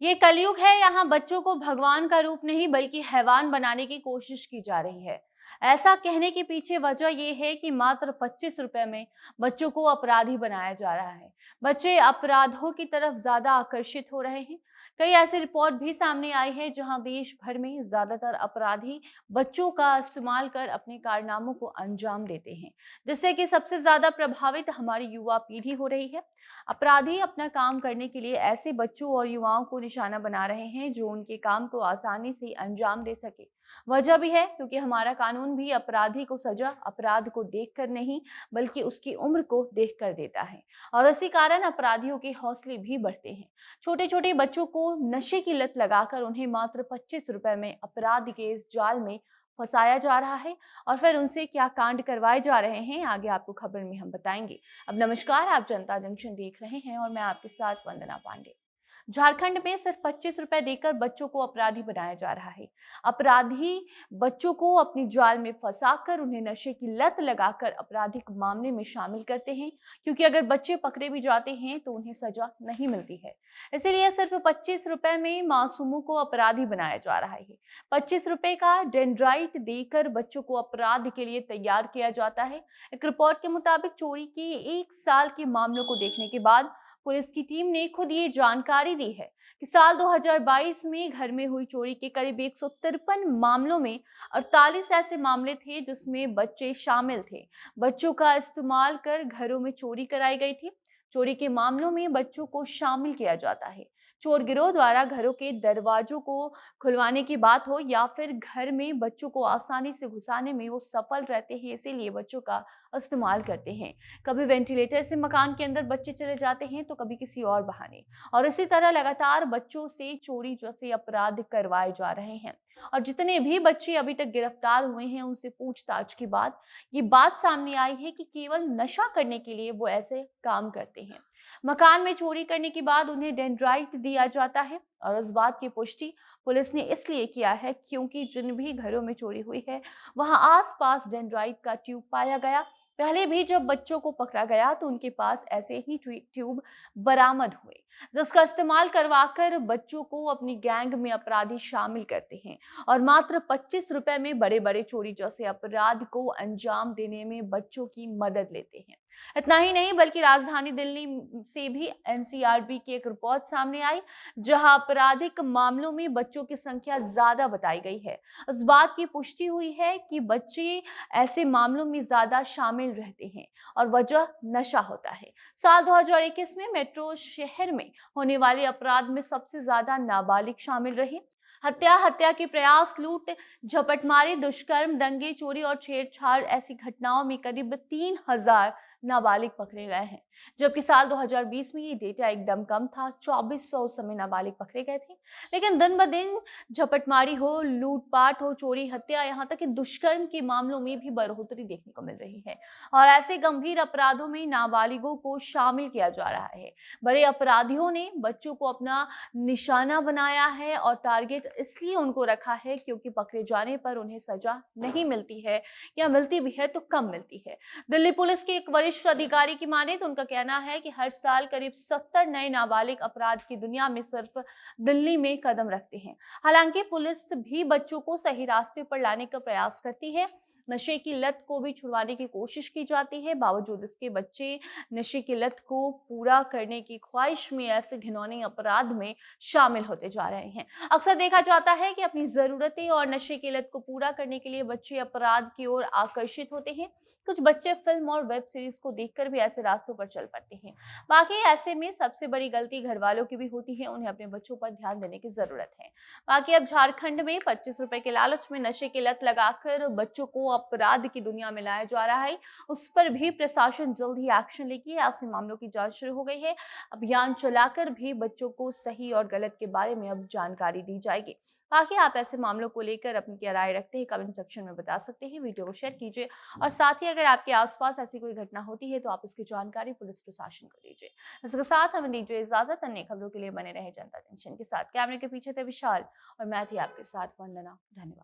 ये कलयुग है, यहाँ बच्चों को भगवान का रूप नहीं बल्कि हैवान बनाने की कोशिश की जा रही है। ऐसा कहने के पीछे वजह ये है कि मात्र 25 रुपए में बच्चों को अपराधी बनाया जा रहा है। बच्चे अपराधों की तरफ ज्यादा आकर्षित हो रहे हैं। कई ऐसी रिपोर्ट भी सामने आई है जहां देश भर में ज्यादातर अपराधी बच्चों का इस्तेमाल कर अपने कारनामों को अंजाम देते हैं, जिससे कि सबसे ज्यादा प्रभावित हमारी युवा पीढ़ी हो रही है। अपराधी अपना काम करने के लिए ऐसे बच्चों और युवाओं को निशाना बना रहे हैं जो उनके काम को आसानी से अंजाम दे सके। वजह भी है क्योंकि हमारा कानून भी अपराधी को सजा अपराध को देखकर नहीं बल्कि उसकी उम्र को देखकर देता है, और इसी कारण अपराधियों के हौसले भी बढ़ते हैं। छोटे छोटे बच्चों को नशे की लत लगाकर उन्हें मात्र 25 रुपए में अपराध के इस जाल में फंसाया जा रहा है, और फिर उनसे क्या कांड करवाए जा रहे हैं आगे आपको खबर में हम बताएंगे। अब नमस्कार, आप जनता जंक्शन देख रहे हैं और मैं आपके साथ वंदना पांडे। झारखंड में सिर्फ 25 रुपए देकर बच्चों को अपराधी बनाया जा रहा है। अपराधी बच्चों को अपनी जाल में फंसाकर उन्हें नशे की लत लगाकर आपराधिक मामले में शामिल करते हैं, क्योंकि अगर बच्चे पकड़े भी जाते हैं तो उन्हें सजा नहीं मिलती है। इसीलिए सिर्फ 25 रुपए में मासूमों को अपराधी बनाया जा रहा है। 25 रुपए का डेंड्राइट देकर बच्चों को अपराध के लिए तैयार किया जाता है। एक रिपोर्ट के मुताबिक चोरी के 1 साल के मामलों को देखने के बाद पुलिस की टीम ने खुद ये जानकारी दी है कि साल 2022 में घर में हुई चोरी के करीब 153 मामलों में 48 ऐसे मामले थे जिसमें बच्चे शामिल थे। बच्चों का इस्तेमाल कर घरों में चोरी कराई गई थी। चोरी के मामलों में बच्चों को शामिल किया जाता है। चोर गिरोह द्वारा घरों के दरवाजों को खुलवाने की बात हो या फिर घर में बच्चों को आसानी से घुसाने में वो सफल रहते हैं, इसीलिए बच्चों का इस्तेमाल करते हैं। कभी वेंटिलेटर से मकान के अंदर बच्चे चले जाते हैं तो कभी किसी और बहाने, और इसी तरह लगातार बच्चों से चोरी जैसे अपराध करवाए जा रहे हैं। और जितने भी बच्चे अभी तक गिरफ्तार हुए हैं उनसे पूछताछ के बाद ये बात सामने आई है कि केवल नशा करने के लिए वो ऐसे काम करते हैं। मकान में चोरी करने के बाद उन्हें डेंड्राइट दिया जाता है, और इस बात की पुष्टि पुलिस ने इसलिए किया है क्योंकि जिन भी घरों में चोरी हुई है वहां आसपास डेंड्राइट का ट्यूब पाया गया। पहले भी जब बच्चों को पकड़ा गया तो उनके पास ऐसे ही ट्यूब बरामद हुए, जिसका इस्तेमाल करवाकर बच्चों को अपनी गैंग में अपराधी शामिल करते हैं, और मात्र 25 रुपए में बड़े बड़े चोरी जैसे अपराध को अंजाम देने में बच्चों की मदद लेते हैं। इतना ही नहीं बल्कि राजधानी दिल्ली से भी एनसीआरबी की एक रिपोर्ट सामने आई जहां आपराधिक मामलों में बच्चों की संख्या ज्यादा बताई गई है। इस बात की पुष्टि हुई है कि बच्चे ऐसे मामलों में ज्यादा शामिल रहते हैं, और वजह नशा होता है। साल 2021 में मेट्रो शहर में होने वाले अपराध में सबसे ज्यादा नाबालिग शामिल रहे। हत्या के प्रयास, लूट, झपटमारी, दुष्कर्म, दंगे, चोरी और छेड़छाड़ ऐसी घटनाओं में करीब 3000 नाबालिग पकड़े गए हैं, जबकि साल 2020 में ये डेटा एकदम कम था। 2400 उस समय नाबालिग पकड़े गए थे। लेकिन दिन ब दिन झपटमारी हो, लूटपाट हो, चोरी, हत्या, यहाँ तक कि दुष्कर्म के मामलों में भी बढ़ोतरी देखने को मिल रही है, और ऐसे गंभीर अपराधों में नाबालिगों को शामिल किया जा रहा है। बड़े अपराधियों ने बच्चों को अपना निशाना बनाया है, और टारगेट इसलिए उनको रखा है क्योंकि पकड़े जाने पर उन्हें सजा नहीं मिलती है, या मिलती भी है तो कम मिलती है। दिल्ली पुलिस के एक वरिष्ठ अधिकारी की माने तो उनका कहना है कि हर साल करीब 70 नए नाबालिग अपराध की दुनिया में सिर्फ दिल्ली में कदम रखते हैं। हालांकि पुलिस भी बच्चों को सही रास्ते पर लाने का प्रयास करती है। नशे की लत को भी छुड़वाने की कोशिश की जाती है, बावजूद इसके बच्चे नशे की लत को पूरा करने की ख्वाहिश में ऐसे घिनौने अपराध में शामिल होते जा रहे हैं। अक्सर देखा जाता है कि अपनी जरूरतें और नशे की लत को पूरा करने के लिए बच्चे अपराध की ओर आकर्षित होते हैं। कुछ बच्चे फिल्म और वेब सीरीज को देखकर भी ऐसे रास्तों पर चल पड़ते हैं। बाकी ऐसे में सबसे बड़ी गलती घर वालों की भी होती है, उन्हें अपने बच्चों पर ध्यान देने की जरूरत है। बाकी अब झारखंड में 25 रुपए के लालच में नशे की लत लगाकर बच्चों को अपराध की दुनिया में लाया जा रहा है, उस पर भी प्रशासन जल्द ही एक्शन लेगी। ऐसे मामलों की जांच शुरू हो गई है। अभियान चलाकर भी बच्चों को सही और गलत के बारे में अब जानकारी दी जाएगी। बाकी आप ऐसे मामलों को लेकर अपनी क्या राय रखते हैं कमेंट सेक्शन में बता सकते हैं। वीडियो को शेयर कीजिए, और साथ ही अगर आपके आसपास ऐसी कोई घटना होती है तो आप इसकी जानकारी पुलिस प्रशासन को दीजिए। इसके साथ हमें दीजिए इजाजत। अन्य खबरों के लिए बने रहे जनता जंक्शन के साथ। कैमरे के पीछे थे विशाल और मैं थी आपके साथ वंदना। धन्यवाद।